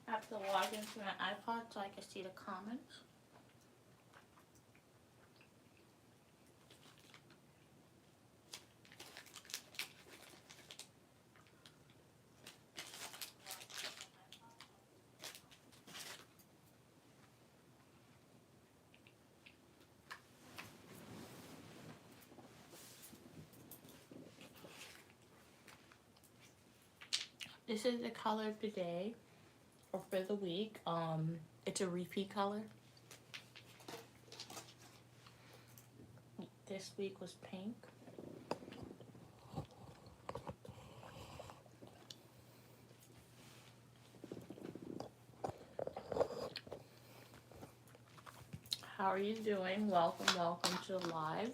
I have to log into my iPod so I can see the comments. This is the color of the day, or for the week. It's a repeat color. This week was pink. How are you doing? Welcome to the live.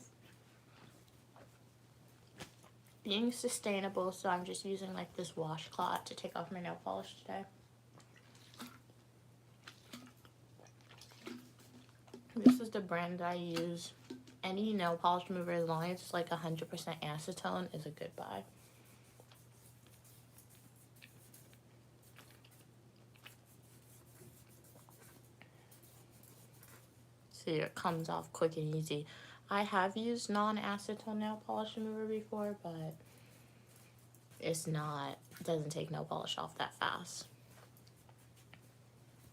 Being sustainable, so I'm just using like this washcloth to take off my nail polish today. This is the brand I use. Any nail polish remover, as long as it's like 100% acetone, is a good buy. See, it comes off quick and easy. I have used non-acetone nail polish remover before, but it doesn't take nail polish off that fast.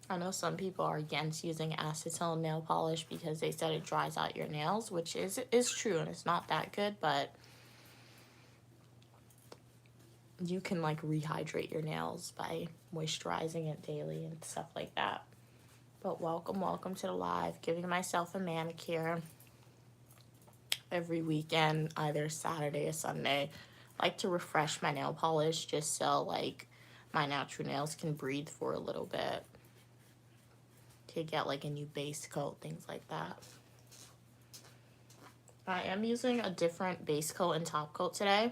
I know some people are against using acetone nail polish because they said it dries out your nails, which is true, and it's not that good, but you can like rehydrate your nails by moisturizing it daily and stuff like that. But welcome to the live. Giving myself a manicure every weekend, either Saturday or Sunday. I like to refresh my nail polish just so like my natural nails can breathe for a little bit, to get like a new base coat, things like that. I am using a different base coat and top coat today,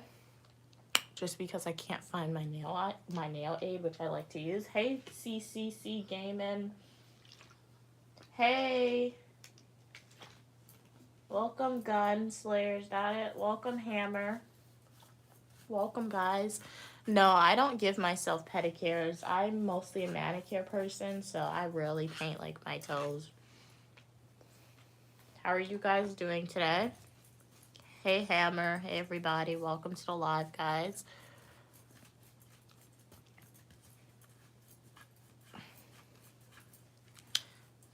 just because I can't find my nail aid, which I like to use. Hey, CCC Gaming. Hey. Welcome, Gunslayer. Is that it? Welcome, Hammer. Welcome, guys. No, I don't give myself pedicures. I'm mostly a manicure person, so I rarely paint like my toes. How are you guys doing today? Hey, Hammer. Hey, everybody. Welcome to the live, guys.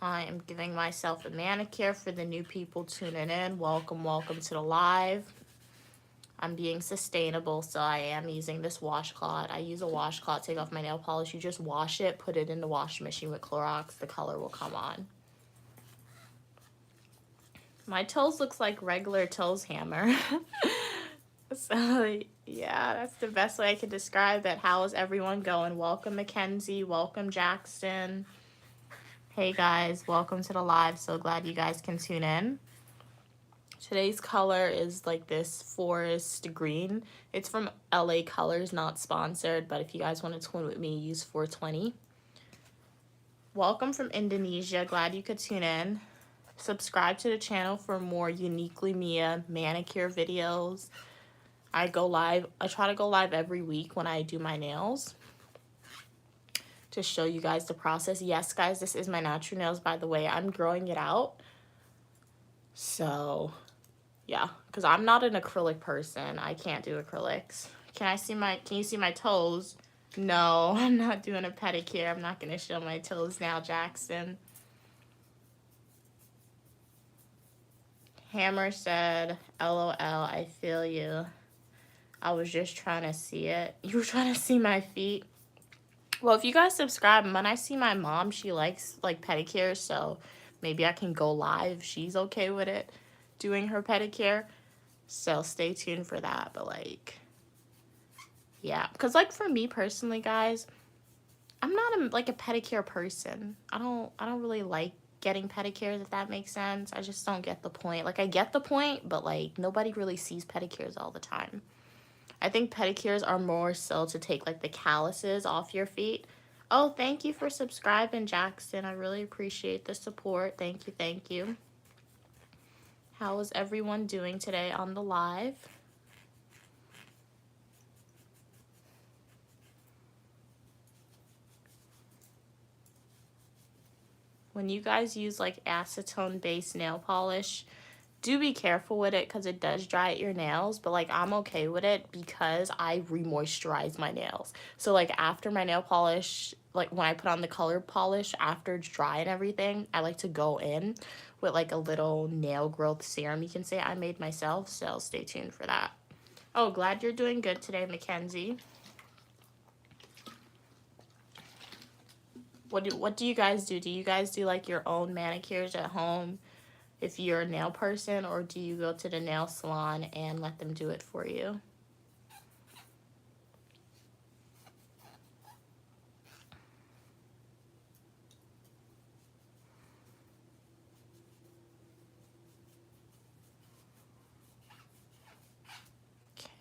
I am giving myself a manicure for the new people tuning in. Welcome to the live. I'm being sustainable, so I am using this washcloth. I use a washcloth to take off my nail polish. You just wash it, put it in the washing machine with Clorox. The color will come on. My toes looks like regular toes, Hammer. So, yeah, that's the best way I can describe it. How is everyone going? Welcome, Mackenzie. Welcome, Jackson. Hey, guys. Welcome to the live. So glad you guys can tune in. Today's color is like this forest green. It's from LA Colors, not sponsored, but if you guys want to twin with me, use 420. Welcome from Indonesia. Glad you could tune in. Subscribe to the channel for more Uniquely Mia manicure videos. I try to go live every week when I do my nails to show you guys the process. Yes, guys, this is my natural nails, by the way. I'm growing it out. So, yeah, because I'm not an acrylic person. I can't do acrylics. Can you see my toes? No, I'm not doing a pedicure. I'm not going to show my toes now, Jackson. Hammer said, LOL, I feel you. I was just trying to see it. You were trying to see my feet? Well, if you guys subscribe, when I see my mom, she likes like pedicures, so maybe I can go live. She's okay with it, doing her pedicure. So stay tuned for that. But like, yeah, because like for me personally, guys, I'm not like a pedicure person. I don't really like getting pedicures, if that makes sense. I just don't get the point. Like, I get the point, but like nobody really sees pedicures all the time. I think pedicures are more so to take like the calluses off your feet. Oh, thank you for subscribing, Jackson. I really appreciate the support. Thank you, thank you. How is everyone doing today on the live? When you guys use like acetone based nail polish, do be careful with it because it does dry out your nails, but like I'm okay with it because I re-moisturize my nails. So like after my nail polish, like when I put on the color polish after it's dry and everything, I like to go in with like a little nail growth serum, you can say, I made myself, so stay tuned for that. Oh, glad you're doing good today, Mackenzie. What do you guys do? Do you guys do like your own manicures at home if you're a nail person, or do you go to the nail salon and let them do it for you?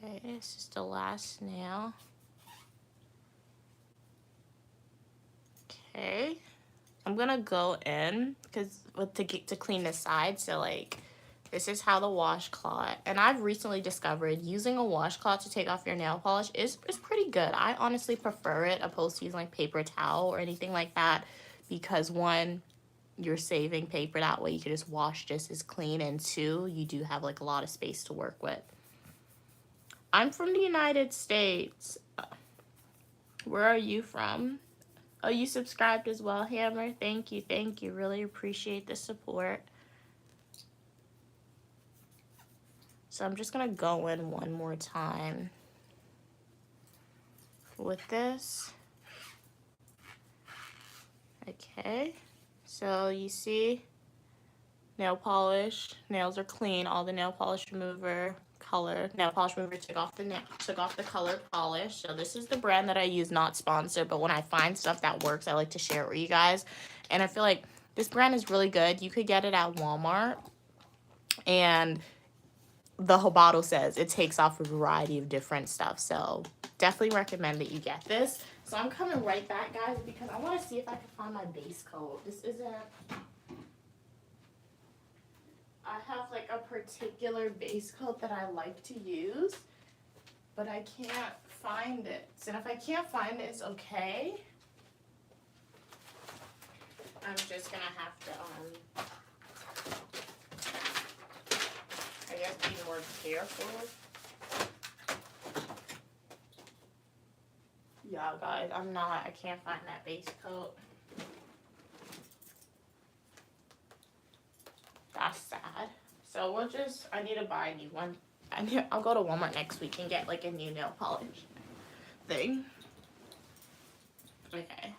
Okay, this is the last nail. Okay, I'm gonna go in because to clean the side. So like, this is how the washcloth. And I've recently discovered using a washcloth to take off your nail polish is pretty good. I honestly prefer it opposed to using like paper towel or anything like that, because one, you're saving paper, that way you can just wash just as clean, and two, you do have like a lot of space to work with. I'm from the United States. Where are you from? Oh, you subscribed as well, Hammer. Thank you, thank you. Really appreciate the support. So I'm just gonna go in one more time with this. Okay, so you see, nail polish, nails are clean, all the nail polish remover, nail polish remover took off the colored polish. So this is the brand that I use, not sponsored, but when I find stuff that works, I like to share it with you guys. And I feel like this brand is really good. You could get it at Walmart, and the whole bottle says it takes off a variety of different stuff. So definitely recommend that you get this. So I'm coming right back, guys, because I want to see if I can find my base coat. This isn't... I have like a particular base coat that I like to use, but I can't find it. And if I can't find it, it's okay. I'm just gonna have to, I guess, be more careful. Yeah, guys, I can't find that base coat. That's sad. So I need to buy a new one. I'll go to Walmart next week and get like a new nail polish thing. Okay.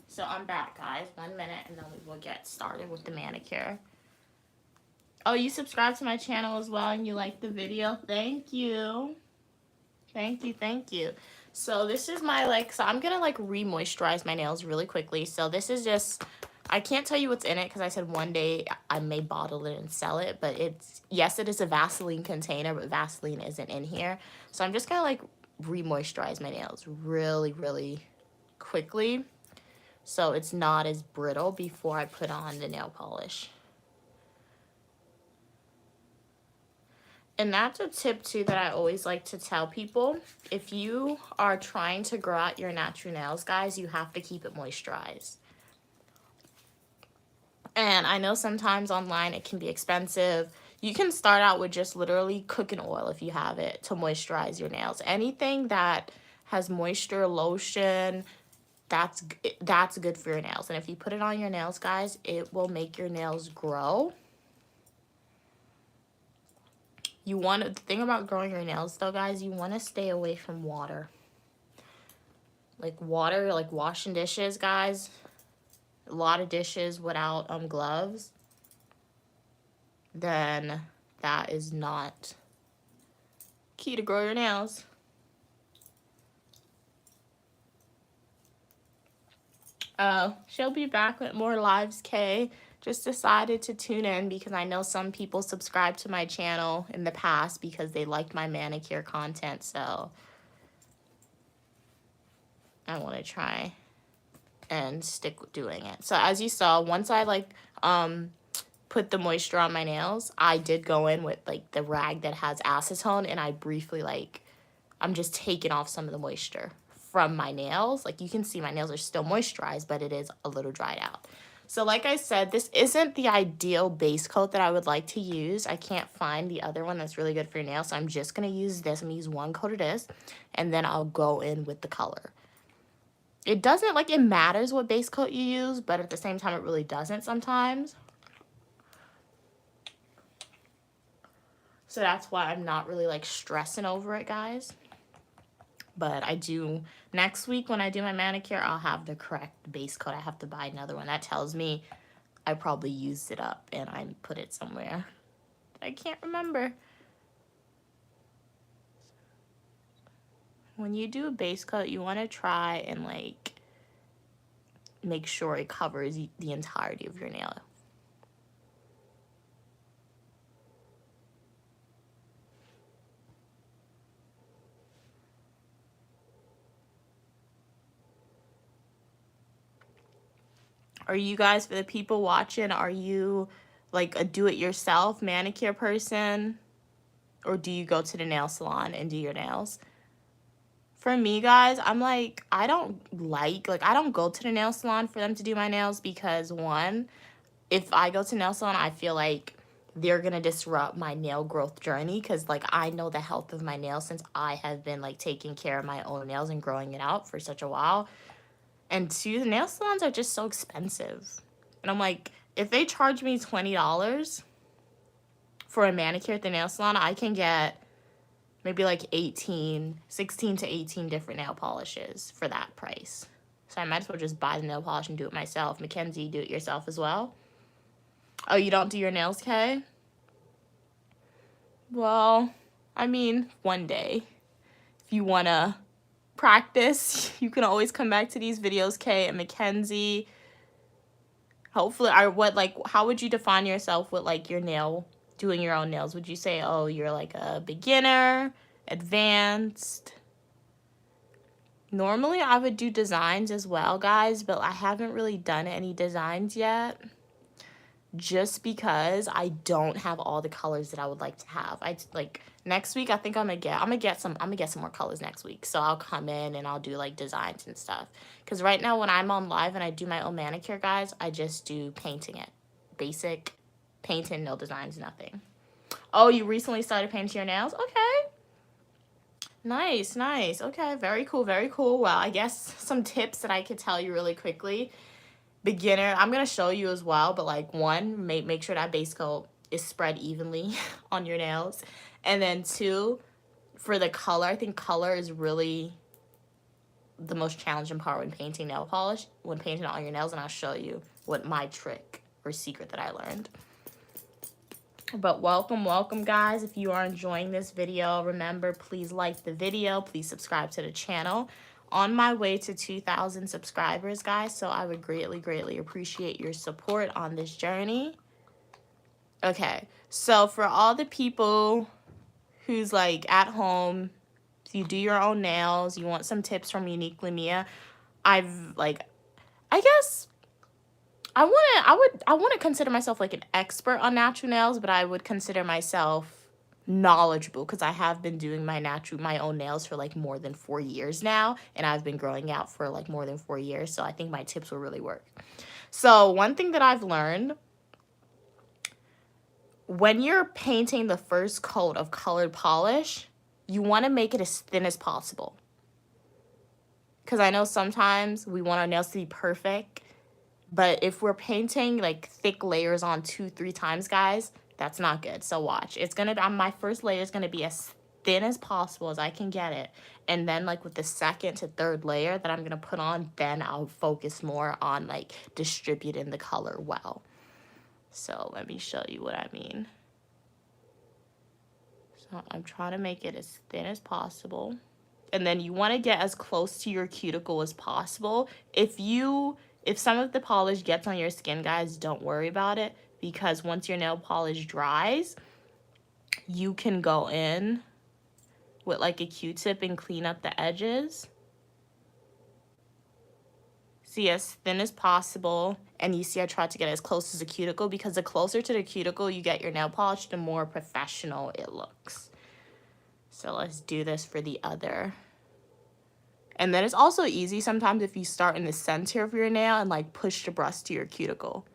So I'm back, guys. 1 minute, and then we will get started with the manicure. Oh, you subscribed to my channel as well, and you liked the video. Thank you. Thank you, thank you. So this is my, so I'm gonna re-moisturize my nails really quickly. So this is just, I can't tell you what's in it because I said one day I may bottle it and sell it, but yes, it is a Vaseline container, but Vaseline isn't in here. So I'm just gonna re-moisturize my nails really, really quickly so it's not as brittle before I put on the nail polish. And that's a tip too that I always like to tell people. If you are trying to grow out your natural nails, guys, you have to keep it moisturized. And I know sometimes online it can be expensive. You can start out with just literally cooking oil if you have it to moisturize your nails. Anything that has moisture, lotion, that's good for your nails. And if you put it on your nails, guys, it will make your nails grow. The thing about growing your nails though, guys, you want to stay away from water. Like washing dishes, guys. A lot of dishes without gloves, then that is not key to grow your nails. She'll be back with more lives, Kay. just decided to tune in because I know some people subscribed to my channel in the past because they liked my manicure content, so I want to try and stick with doing it. So as you saw, once I put the moisture on my nails, I did go in with like the rag that has acetone, and I briefly I'm just taking off some of the moisture from my nails. Like you can see my nails are still moisturized, but it is a little dried out. So like I said, this isn't the ideal base coat that I would like to use. I can't find the other one that's really good for your nails, so I'm just going to use this. I'm going to use one coat of this, and then I'll go in with the color. It doesn't, it matters what base coat you use, but at the same time, it really doesn't sometimes. So that's why I'm not really, stressing over it, guys. But I do, next week when I do my manicure, I'll have the correct base coat. I have to buy another one. That tells me I probably used it up and I put it somewhere. I can't remember. When you do a base coat, you want to try and, make sure it covers the entirety of your nail. Are you guys, for the people watching, are you a do-it-yourself manicure person? Or do you go to the nail salon and do your nails? For me, guys, I'm I don't I don't go to the nail salon for them to do my nails because, one, if I go to nail salon, I feel like they're going to disrupt my nail growth journey because, I know the health of my nails since I have been, taking care of my own nails and growing it out for such a while. And two, the nail salons are just so expensive. And I'm if they charge me $20 for a manicure at the nail salon, I can get maybe 16 to 18 different nail polishes for that price. So I might as well just buy the nail polish and do it myself. Mackenzie, do it yourself as well? Oh, you don't do your nails, Kay? Well, I mean, one day, if you want to practice, you can always come back to these videos, Kay and Mackenzie. Hopefully, how would you define yourself with doing your own nails? Would you say, oh, you're a beginner, advanced? Normally, I would do designs as well, guys, but I haven't really done any designs yet. Just because I don't have all the colors that I would like to have. Next week I think I'm gonna get some more colors next week. So I'll come in and I'll do designs and stuff. Cause right now when I'm on live and I do my own manicure, guys, I just do painting it. Basic painting, no designs, nothing. Oh, you recently started painting your nails? Okay. Nice, nice. Okay, very cool, very cool. Well, I guess some tips that I could tell you really quickly. Beginner, I'm going to show you as well, but one, make sure that base coat is spread evenly on your nails. And then two, for the color, I think color is really the most challenging part when painting nail polish, when painting on your nails, and I'll show you what my trick or secret that I learned. But welcome, guys. If you are enjoying this video, remember, please like the video. Please subscribe to the channel. On my way to 2,000 subscribers, guys, so I would greatly appreciate your support on this journey. Okay, so for all the people who's at home, you do your own nails, you want some tips from Uniquely Mia, I guess I want to consider myself an expert on natural nails, but I would consider myself knowledgeable because I have been doing my own nails for more than 4 years now, and I've been growing out for more than 4 years, so I think my tips will really work. So one thing that I've learned, when you're painting the first coat of colored polish, you want to make it as thin as possible, because I know sometimes we want our nails to be perfect, but if we're painting thick layers on 2-3 times, guys, that's not good. So watch. It's going to be, my first layer is going to be as thin as possible as I can get it. And then with the second to third layer that I'm going to put on, then I'll focus more on distributing the color well. So let me show you what I mean. So I'm trying to make it as thin as possible. And then you want to get as close to your cuticle as possible. If you If some of the polish gets on your skin, guys, don't worry about it, because once your nail polish dries, you can go in with like a Q-tip and clean up the edges. See, as thin as possible. And you see I tried to get as close as the cuticle, because the closer to the cuticle you get your nail polish, the more professional it looks. So let's do this for the other. And then it's also easy sometimes if you start in the center of your nail and like push the brush to your cuticle,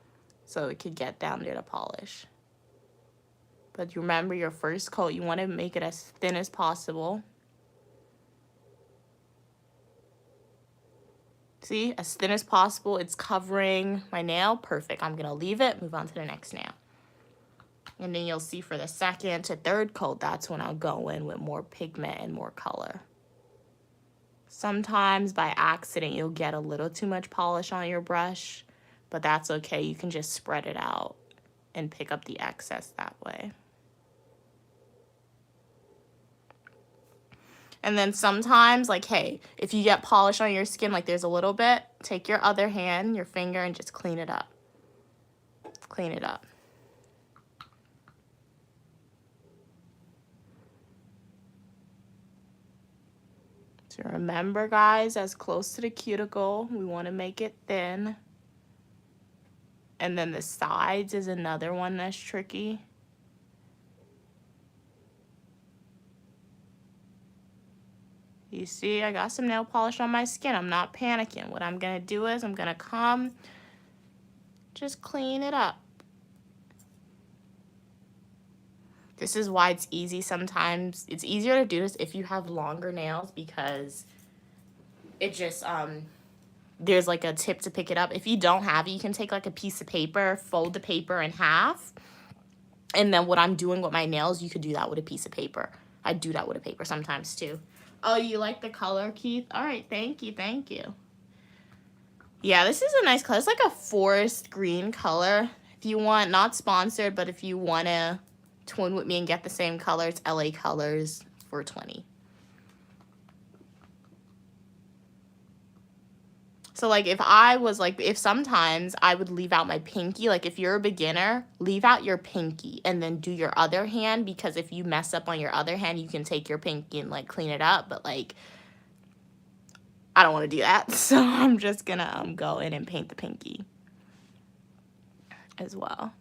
so it could get down there to polish. But remember, your first coat, you want to make it as thin as possible. See, as thin as possible. It's covering my nail. Perfect. I'm going to leave it, move on to the next nail. And then you'll see for the second to third coat, that's when I'll go in with more pigment and more color. Sometimes by accident, you'll get a little too much polish on your brush, but that's okay. You can just spread it out and pick up the excess that way. And then sometimes, like, hey, if you get polish on your skin, like there's a little bit, take your other hand, your finger, and just clean it up. Clean it up. So remember, guys, as close to the cuticle, we want to make it thin. And then the sides is another one that's tricky. You see, I got some nail polish on my skin. I'm not panicking. What I'm going to do is I'm going to come, just clean it up. This is why it's easy sometimes. It's easier to do this if you have longer nails, because it just, there's like a tip to pick it up. If you don't have it, you can take like a piece of paper, fold the paper in half. And then what I'm doing with my nails, you could do that with a piece of paper. I do that with a paper sometimes too. Oh, you like the color, Keith? All right, thank you, thank you. Yeah, this is a nice color. It's like a forest green color. If you want, not sponsored, but if you want to twin with me and get the same color, it's LA Colors for $20. So like if sometimes I would leave out my pinky, like if you're a beginner, leave out your pinky and then do your other hand, because if you mess up on your other hand, you can take your pinky and like clean it up, but like I don't want to do that. So I'm just gonna go in and paint the pinky as well.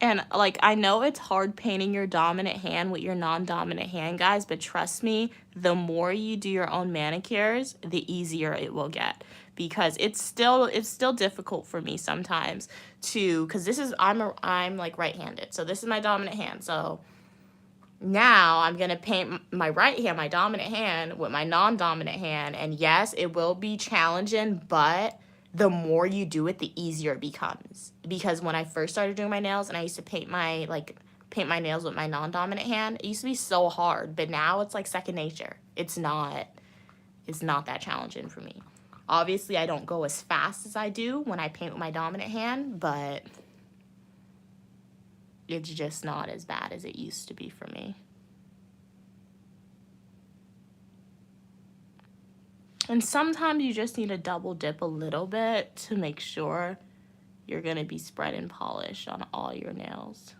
And like, I know it's hard painting your dominant hand with your non-dominant hand, guys, but trust me, the more you do your own manicures, the easier it will get, because it's still difficult for me sometimes to, because this is, I'm like right-handed. So this is my dominant hand. So now I'm going to paint my right hand, my dominant hand, with my non-dominant hand. And yes, it will be challenging, but the more you do it, the easier it becomes. Because when I first started doing my nails and I used to paint my nails with my non-dominant hand, it used to be so hard, but now it's like second nature. It's not that challenging for me. Obviously, I don't go as fast as I do when I paint with my dominant hand, but it's just not as bad as it used to be for me. And sometimes you just need to double dip a little bit to make sure you're going to be spreading polish on all your nails.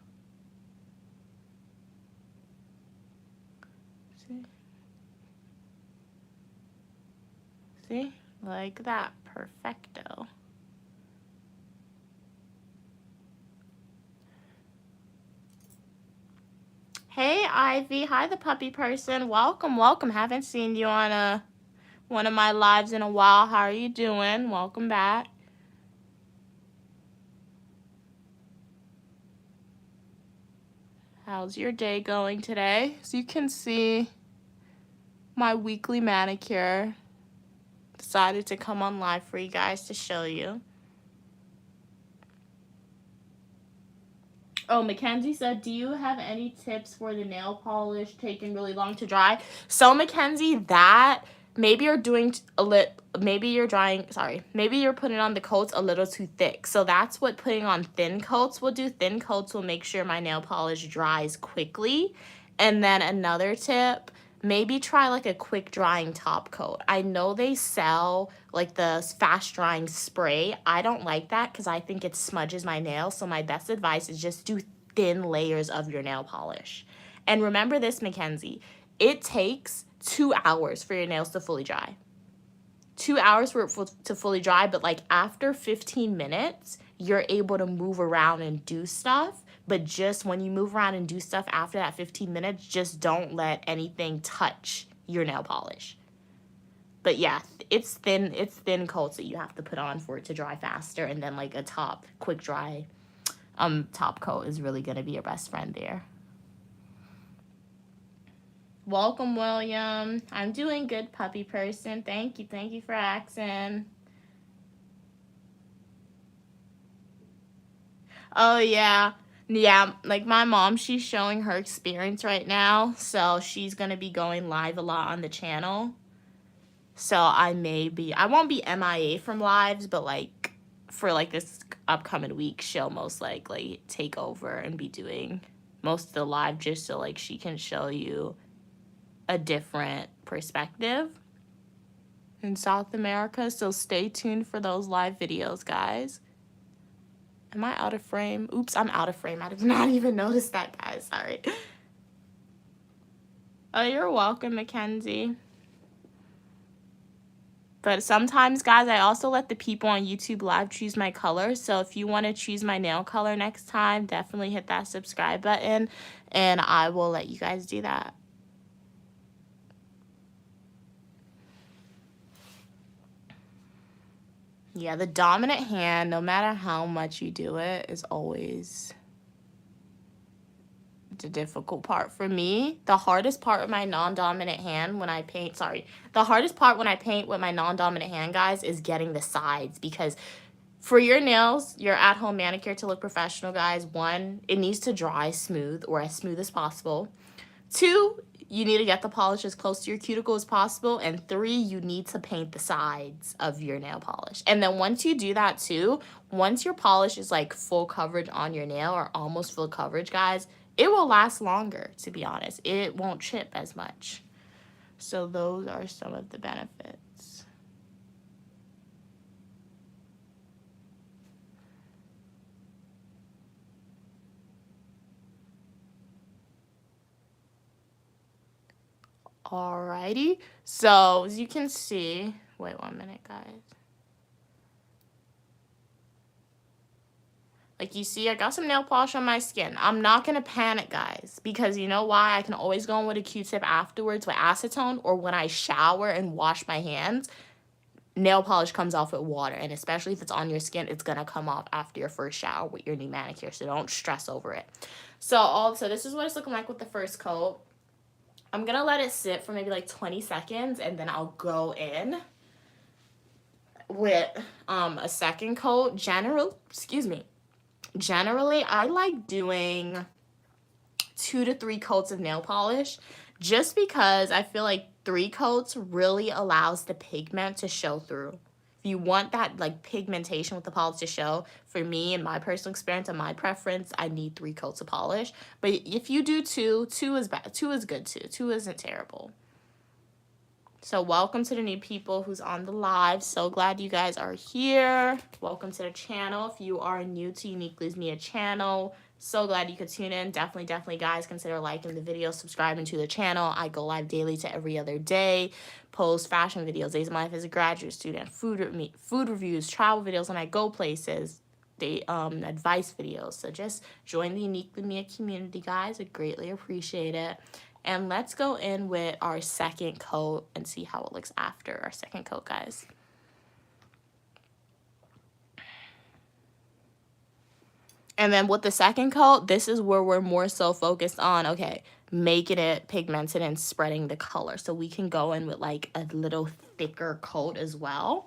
See? Like that. Perfecto. Hey, Ivy. Hi, the puppy person. Welcome, welcome. Haven't seen you on one of my lives in a while. How are you doing? Welcome back. How's your day going today? So you can see my weekly manicure. Decided to come on live for you guys to show you. Oh, Mackenzie said, do you have any tips for the nail polish taking really long to dry? So, Mackenzie, that maybe you're doing maybe you're putting on the coats a little too thick. So that's what putting on thin coats will do. Thin coats will make sure my nail polish dries quickly, And then another tip, maybe try like a quick drying top coat. I know they sell like the fast drying spray. I don't like that because I think it smudges my nails. So my best advice is just do thin layers of your nail polish. And remember this, Mackenzie, it takes 2 hours for your nails to fully dry. 2 hours for it to fully dry, but like after 15 minutes, you're able to move around and do stuff. But just when you move around and do stuff after that 15 minutes, just don't let anything touch your nail polish. But yeah, it's thin coats that you have to put on for it to dry faster, and then like a quick dry top coat is really gonna be your best friend there. Welcome, William. I'm doing good, puppy person. Thank you for asking. Oh yeah. Yeah, like my mom, she's showing her experience right now, so she's gonna be going live a lot on the channel. So I won't be MIA from lives, but like for like this upcoming week, she'll most likely take over and be doing most of the live just so like she can show you a different perspective in South America. So stay tuned for those live videos, guys. Am I out of frame? Oops, I'm out of frame. I did not even notice that, guys. Sorry. Oh, you're welcome, Mackenzie. But sometimes, guys, I also let the people on YouTube live choose my color. So if you want to choose my nail color next time, definitely hit that subscribe button, and I will let you guys do that. Yeah, the dominant hand, no matter how much you do it, is always the difficult part for me. The hardest part with my non-dominant hand when I paint, the hardest part when I paint with my non-dominant hand, guys, is getting the sides, because for your nails, your at-home manicure to look professional, guys, 1, it needs to dry smooth or as smooth as possible. 2, you need to get the polish as close to your cuticle as possible. And 3, you need to paint the sides of your nail polish. And then once you do that too, once your polish is like full coverage on your nail or almost full coverage, guys, it will last longer, to be honest. It won't chip as much. So those are some of the benefits. Alrighty, so as you can see, wait 1 minute, guys. Like you see, I got some nail polish on my skin. I'm not gonna panic, guys, because you know why? I can always go in with a Q-tip afterwards with acetone, or when I shower and wash my hands, nail polish comes off with water, and especially if it's on your skin, it's gonna come off after your first shower with your new manicure, so don't stress over it. So this is what it's looking like with the first coat. I'm gonna let it sit for maybe like 20 seconds, and then I'll go in with a second coat. Generally, I like doing 2 to 3 coats of nail polish, just because I feel like 3 coats really allows the pigment to show through. If you want that like pigmentation with the polish to show, for me and my personal experience and my preference, I need 3 coats of polish. But if you do 2, 2 is bad. 2 is good too. 2 isn't terrible. So welcome to the new people who's on the live. So glad you guys are here. Welcome to the channel. If you are new to Uniquely's Mia channel, so glad you could tune in. Definitely, guys, consider liking the video, subscribing to the channel. I go live daily to every other day, post fashion videos, days of my life as a graduate student, food reviews, travel videos when I go places, advice videos. So just join the Uniquely Mia community, guys. I greatly appreciate it. And let's go in with our second coat and see how it looks after our second coat, guys. And then with the second coat, this is where we're more so focused on, okay, making it pigmented and spreading the color. So we can go in with like a little thicker coat as well.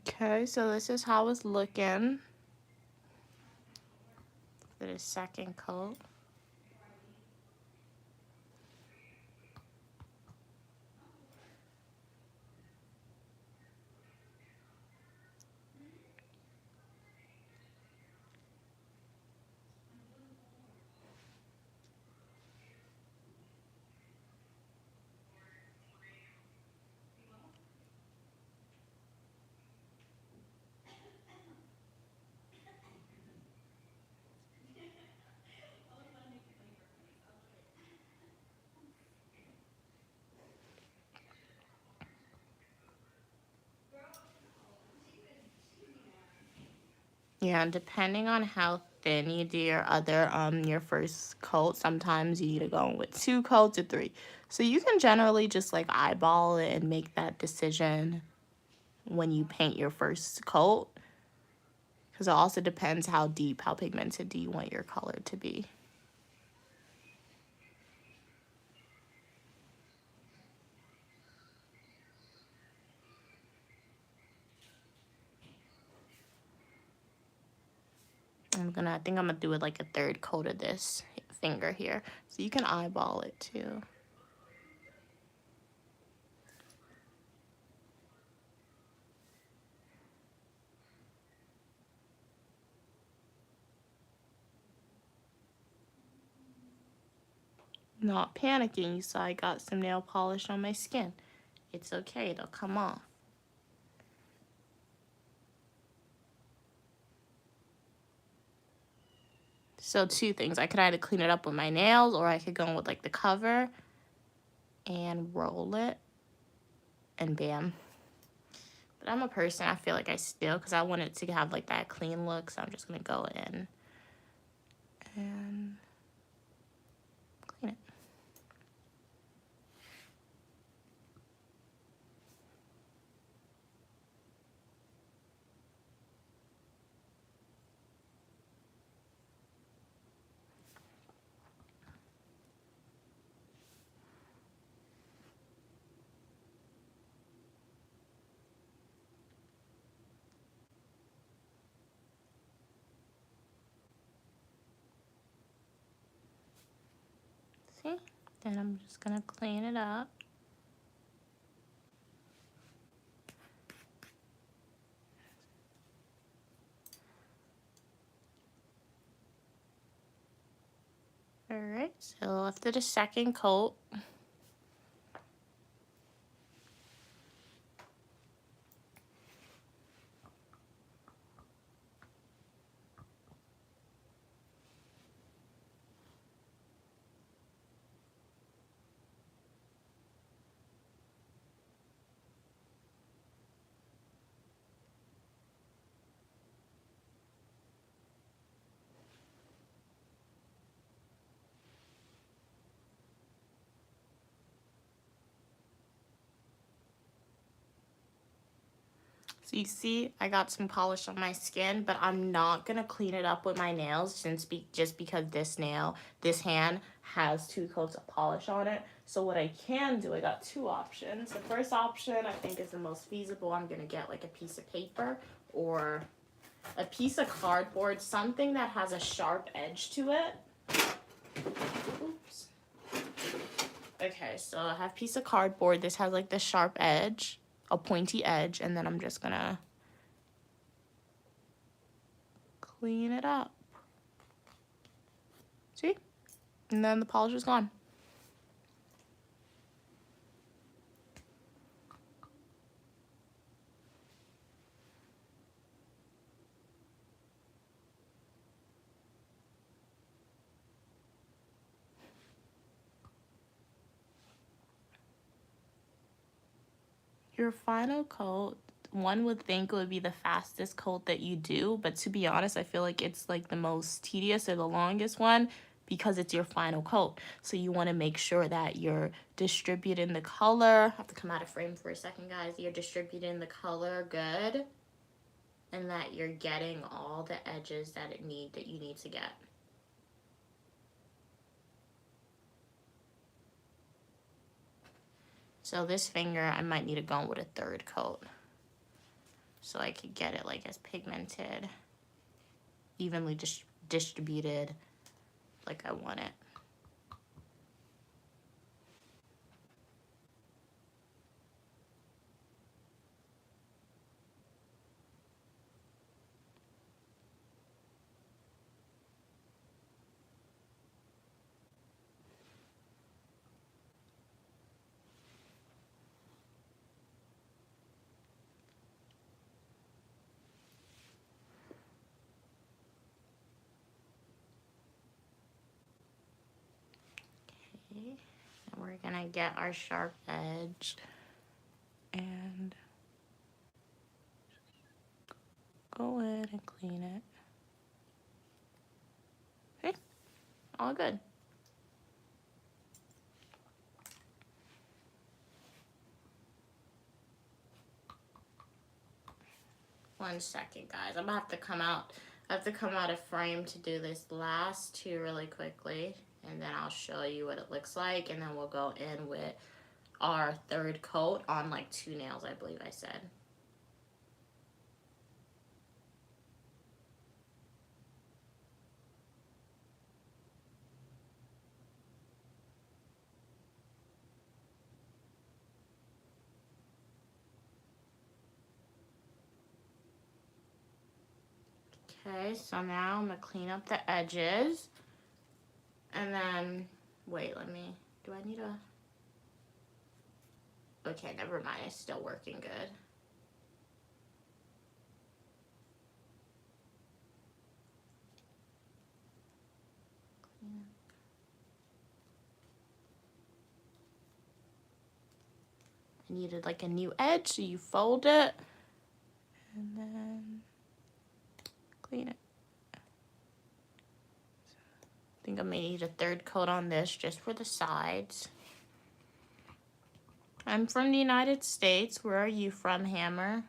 Okay, so this is how it's looking for the second coat. Yeah, and depending on how thin you do your first coat, sometimes you need to go with 2 coats or 3. So you can generally just like eyeball it and make that decision when you paint your first coat, because it also depends how deep, how pigmented do you want your color to be. I think I'm gonna do it like a 3rd coat of this finger here. So you can eyeball it too. Not panicking, you saw I got some nail polish on my skin. It's okay, it'll come off. So 2 things, I could either clean it up with my nails or I could go in with like the cover and roll it and bam. But I'm a person, I feel like I still, because I want it to have like that clean look, so I'm just gonna go in and clean it. See? Then I'm just gonna clean it up. Alright, so after the 2nd coat, so you see I got some polish on my skin, but I'm not gonna clean it up with my nails just because this hand has 2 coats of polish on it. So what I can do, I got 2 options. The first option I think is the most feasible. I'm gonna get like a piece of paper or a piece of cardboard, something that has a sharp edge to it. Oops. Okay, so I have a piece of cardboard. This has like the sharp edge, a pointy edge, and then I'm just gonna clean it up. See? And then the polish is gone. Your final coat, one would think it would be the fastest coat that you do, but to be honest, I feel like it's like the most tedious or the longest one because it's your final coat. So you want to make sure that you're distributing the color. I have to come out of frame for a second, guys. You're distributing the color good and that you're getting all the edges that you need to get. So this finger, I might need to go with a 3rd coat. so I could get it like as pigmented, evenly distributed like I want it. Okay. And we're gonna get our sharp edge and go in and clean it. Okay, all good. One second, guys. I'm gonna have to come out. I have to come out of frame to do this last two really quickly, and then I'll show you what it looks like, and then we'll go in with our third coat on like 2 nails, I believe I said. Okay, so now I'm gonna clean up the edges, and then, wait, do I need a, okay, never mind, it's still working good. I needed like a new edge, so you fold it, and then clean it. I think I may need a third coat on this just for the sides. I'm from the United States. Where are you from, Hammer?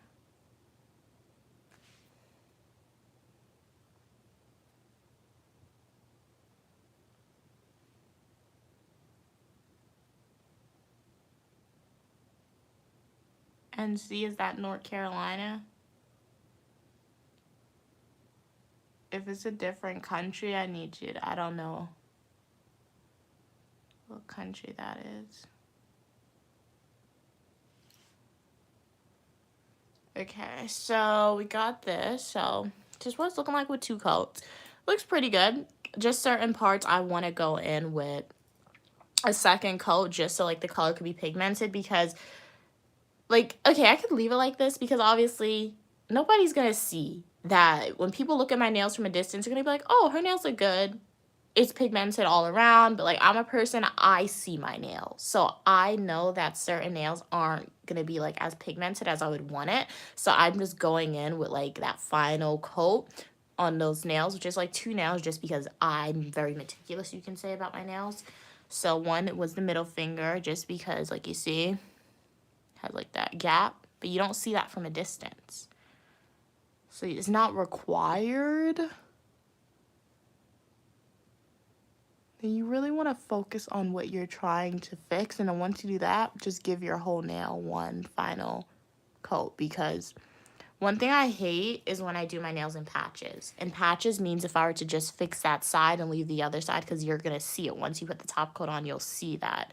NC, is that North Carolina? If it's a different country, I need you to, I don't know what country that is. Okay, so we got this. So just what it's looking like with 2 coats. Looks pretty good. Just certain parts I want to go in with a second coat just so like the color could be pigmented, because like, okay, I could leave it like this because obviously nobody's gonna see that. When people look at my nails from a distance, they're gonna be like, oh, her nails look good. It's pigmented all around, but like I'm a person, I see my nails. So I know that certain nails aren't gonna be like as pigmented as I would want it. So I'm just going in with like that final coat on those nails, which is like 2 nails, just because I'm very meticulous, you can say, about my nails. So one was the middle finger, just because like you see, has like that gap, but you don't see that from a distance. So it's not required. And you really want to focus on what you're trying to fix, and then once you do that, just give your whole nail one final coat, because one thing I hate is when I do my nails in patches. And patches means if I were to just fix that side and leave the other side, because you're going to see it. Once you put the top coat on, you'll see that,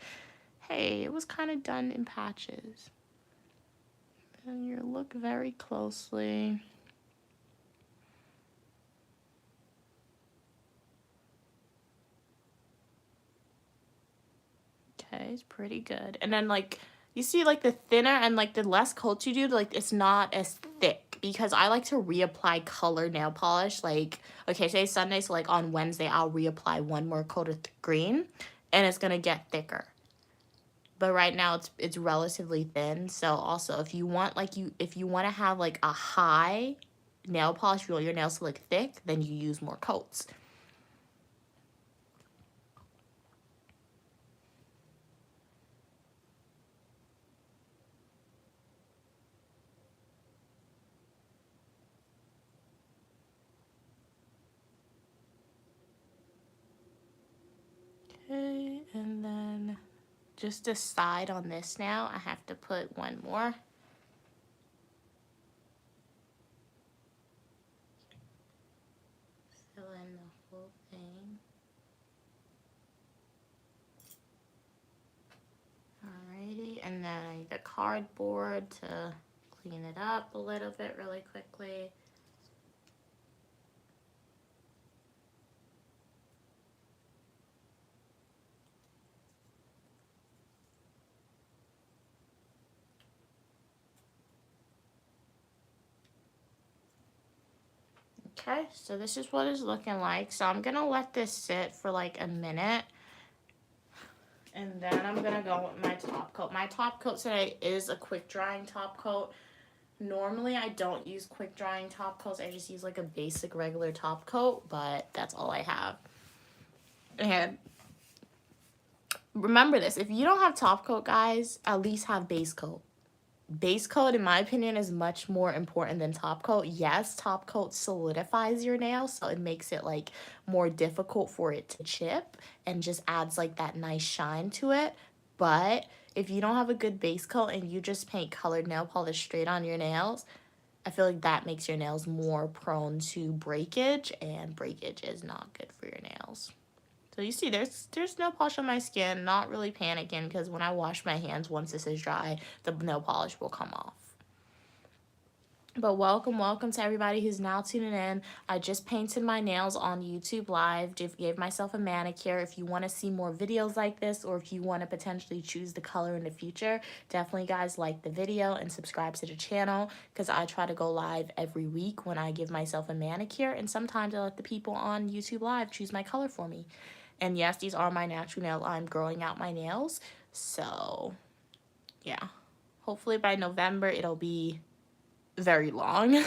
hey, it was kind of done in patches. And you look very closely. Okay, it's pretty good. And then like you see like the thinner and like the less coats you do, like it's not as thick, because I like to reapply color nail polish. Like, okay, say Sunday, so like on Wednesday I'll reapply one more coat of green and it's gonna get thicker. But right now it's relatively thin. So also if you want if you want to have like a high nail polish, you want your nails to look thick, then you use more coats. Okay, and then just decide on this now. I have to put one more. then I need the cardboard to clean it up a little bit really quickly. Okay, so this is what it's looking like. So I'm gonna let this sit for like a minute. And then I'm gonna go with my top coat. My top coat today is a quick drying top coat. Normally I don't use quick drying top coats. I just use like a basic regular top coat, but that's all I have. And remember this, if you don't have top coat, guys, at least have base coat. Base coat, in my opinion, is much more important than top coat. Yes, top coat solidifies your nails, so it makes it like more difficult for it to chip and just adds like that nice shine to it. But if you don't have a good base coat and you just paint colored nail polish straight on your nails, I feel like that makes your nails more prone to breakage, and breakage is not good for your nails. So you see, there's nail polish on my skin. Not really panicking because when I wash my hands, once this is dry, the nail polish will come off. But welcome to everybody who's now tuning in. I just painted my nails on YouTube Live. Gave myself a manicure. If you want to see more videos like this, or if you want to potentially choose the color in the future, definitely guys like the video and subscribe to the channel, because I try to go live every week when I give myself a manicure, and sometimes I let the people on YouTube Live choose my color for me. And yes, these are my natural nails. I'm growing out my nails. So, yeah. Hopefully by November, it'll be very long.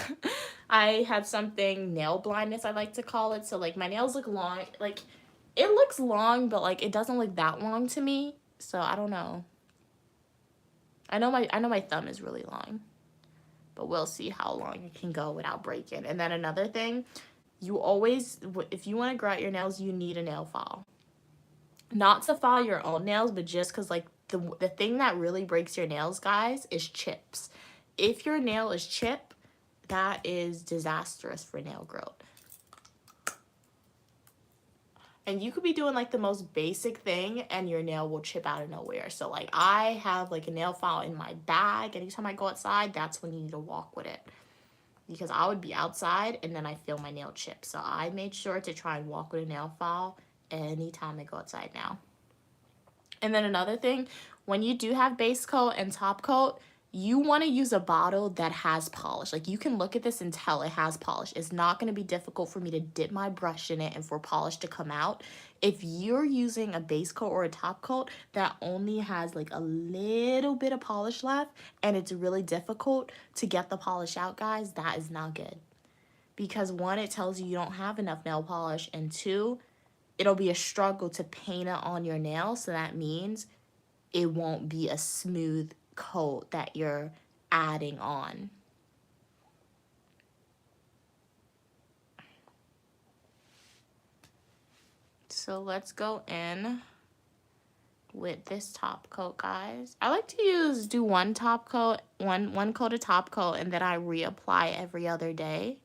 I have something, nail blindness, I like to call it. So, like, my nails look long. Like, it looks long, but, like, it doesn't look that long to me. So, I don't know. I know my thumb is really long. But we'll see how long it can go without breaking. And then another thing, you always, if you want to grow out your nails, you need a nail file. Not to file your own nails, but just because, like, the thing that really breaks your nails, guys, is chips. If your nail is chipped, that is disastrous for nail growth. And you could be doing, like, the most basic thing, and your nail will chip out of nowhere. So, like, I have, like, a nail file in my bag. Anytime I go outside, that's when you need to walk with it. Because I would be outside, and then I feel my nail chip. So I made sure to try and walk with a nail file anytime I go outside now. And then another thing, when you do have base coat and top coat, you want to use a bottle that has polish. Like, you can look at this and tell it has polish. It's not going to be difficult for me to dip my brush in it and for polish to come out. If you're using a base coat or a top coat that only has like a little bit of polish left and it's really difficult to get the polish out, guys, that is not good. Because one, it tells you don't have enough nail polish, and two, it'll be a struggle to paint it on your nail. So that means it won't be a smooth coat that you're adding on. So let's go in with this top coat, guys. I like to do one top coat, one coat of top coat, and then I reapply every other day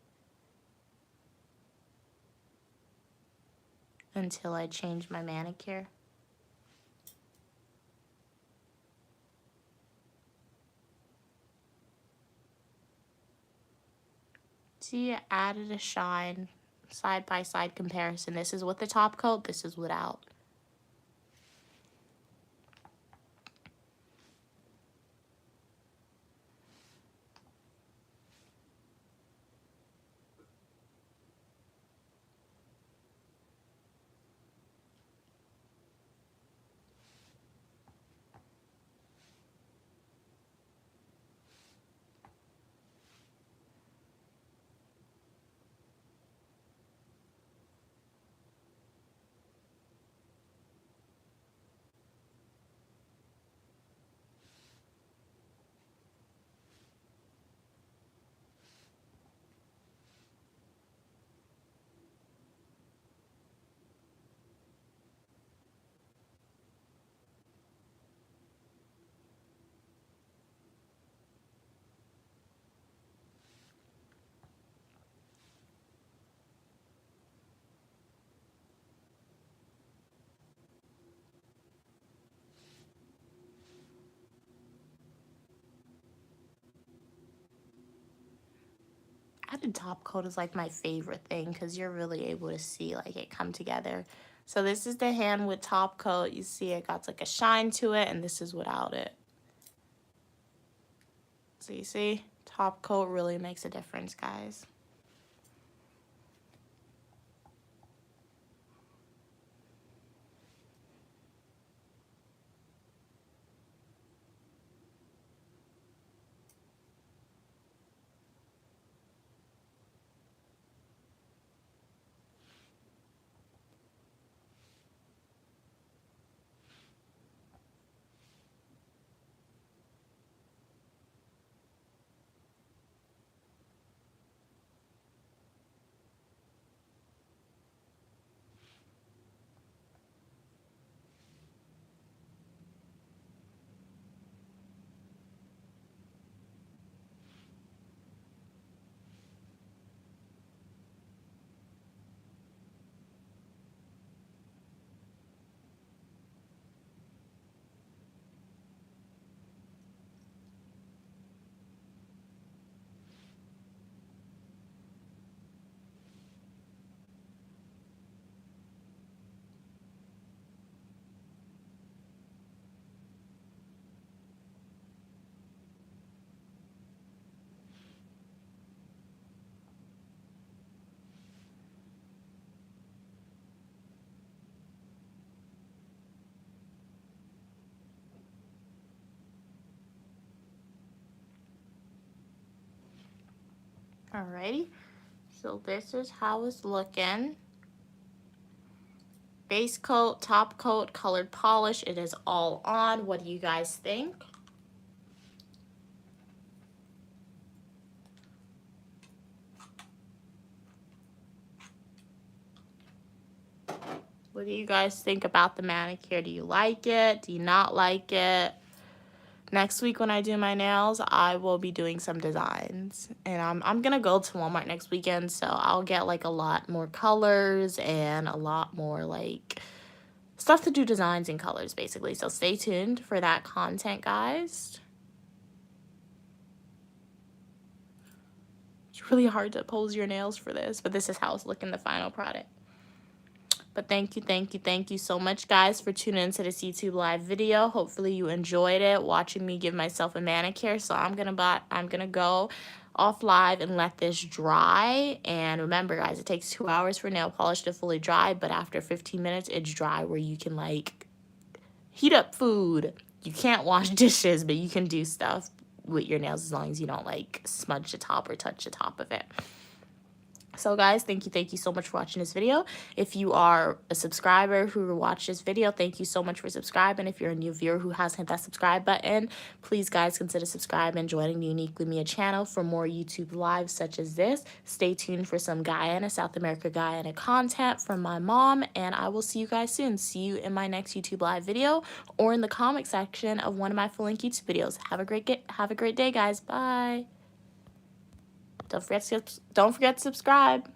until I change my manicure. See, it added a shine, side by side comparison. This is with the top coat, this is without. top coat is like my favorite thing because you're really able to see like it come together. So this is the hand with top coat. You see it got like a shine to it, and this is without it. So you see, top coat really makes a difference, guys. Alrighty, so this is how it's looking. Base coat, top coat, colored polish, it is all on. What do you guys think? What do you guys think about the manicure? Do you like it? Do you not like it? Next week when I do my nails, I will be doing some designs. And I'm going to go to Walmart next weekend, so I'll get like a lot more colors and a lot more like stuff to do designs and colors basically. So stay tuned for that content, guys. It's really hard to pose your nails for this, but this is how it's looking, the final product. But thank you so much, guys, for tuning into this YouTube live video. Hopefully you enjoyed it, watching me give myself a manicure. So I'm gonna go off live and let this dry. And remember, guys, it takes 2 hours for nail polish to fully dry, but after 15 minutes, it's dry where you can like heat up food. You can't wash dishes, but you can do stuff with your nails as long as you don't like smudge the top or touch the top of it. So guys, thank you so much for watching this video. If you are a subscriber who watched this video, thank you so much for subscribing. If you're a new viewer who hasn't hit that subscribe button, please guys consider subscribing and joining the Uniquely Mia channel for more YouTube lives such as this. Stay tuned for some Guyana, South America, Guyana content from my mom, and I will see you guys soon. See you in my next YouTube live video or in the comment section of one of my full-length YouTube videos. Have a great day, guys. Bye. Don't forget to subscribe.